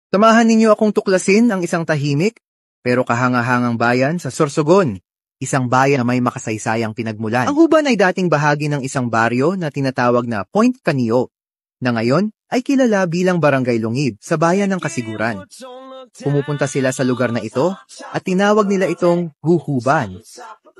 Samahan ninyo akong tuklasin ang isang tahimik, pero kahangahangang bayan sa Sorsogon, isang bayan na may makasaysayang pinagmulan. Ang Huban ay dating bahagi ng isang baryo na tinatawag na Point Canio, na ngayon ay kilala bilang Barangay Lungib sa bayan ng Kasiguran. Pumupunta sila sa lugar na ito at tinawag nila itong Huhuban,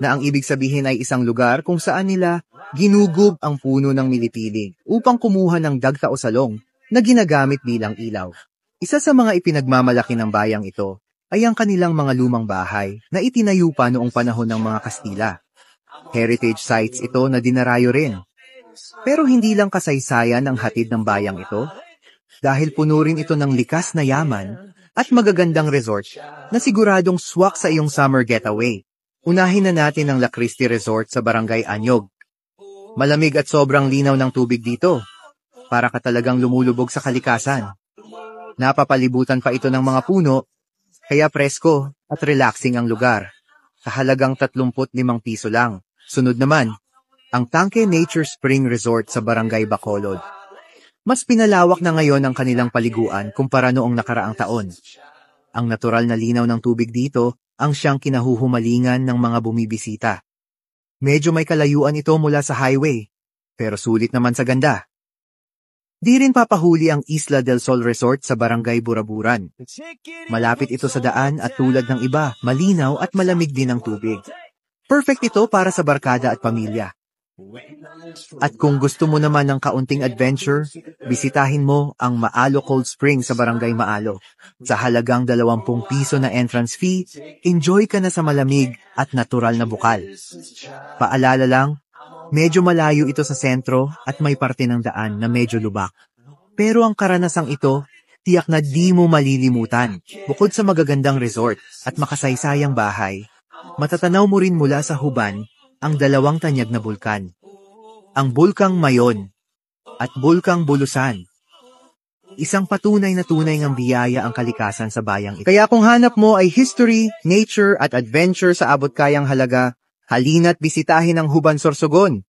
na ang ibig sabihin ay isang lugar kung saan nila ginugub ang puno ng milipiling upang kumuha ng dagta o salong na ginagamit bilang ilaw. Isa sa mga ipinagmamalaki ng bayang ito ay ang kanilang mga lumang bahay na itinayo pa noong panahon ng mga Kastila. Heritage sites ito na dinarayo rin. Pero hindi lang kasaysayan ang hatid ng bayang ito, dahil puno rin ito ng likas na yaman at magagandang resort na siguradong swak sa iyong summer getaway. Unahin na natin ang La Cristi Resort sa Barangay Anyog. Malamig at sobrang linaw ng tubig dito, para ka talagang lumulubog sa kalikasan. Napapalibutan pa ito ng mga puno, kaya presko at relaxing ang lugar. Sa halagang 35 piso lang. Sunod naman, ang Tangke Nature Spring Resort sa Barangay Bacolod. Mas pinalawak na ngayon ang kanilang paliguan kumpara noong nakaraang taon. Ang natural na linaw ng tubig dito ang siyang kinahuhumalingan ng mga bumibisita. Medyo may kalayuan ito mula sa highway, pero sulit naman sa ganda. Di rin papahuli ang Isla del Sol Resort sa Barangay Buraburan. Malapit ito sa daan at tulad ng iba, malinaw at malamig din ang tubig. Perfect ito para sa barkada at pamilya. At kung gusto mo naman ng kaunting adventure, bisitahin mo ang Maalo Cold Spring sa Barangay Maalo. Sa halagang 20 piso na entrance fee, enjoy ka na sa malamig at natural na bukal. Paalala lang, medyo malayo ito sa sentro at may parte ng daan na medyo lubak. Pero ang karanasang ito, tiyak na di mo malilimutan. Bukod sa magagandang resort at makasaysayang bahay, matatanaw mo rin mula sa Huban ang 2 tanyag na bulkan. Ang Bulkang Mayon at Bulkang Bulusan. Isang patunay na tunay ngang biyaya ang kalikasan sa bayang ito. Kaya kung hanap mo ay history, nature at adventure sa abot kayang halaga, halina't bisitahin ang Huban Sorsogon.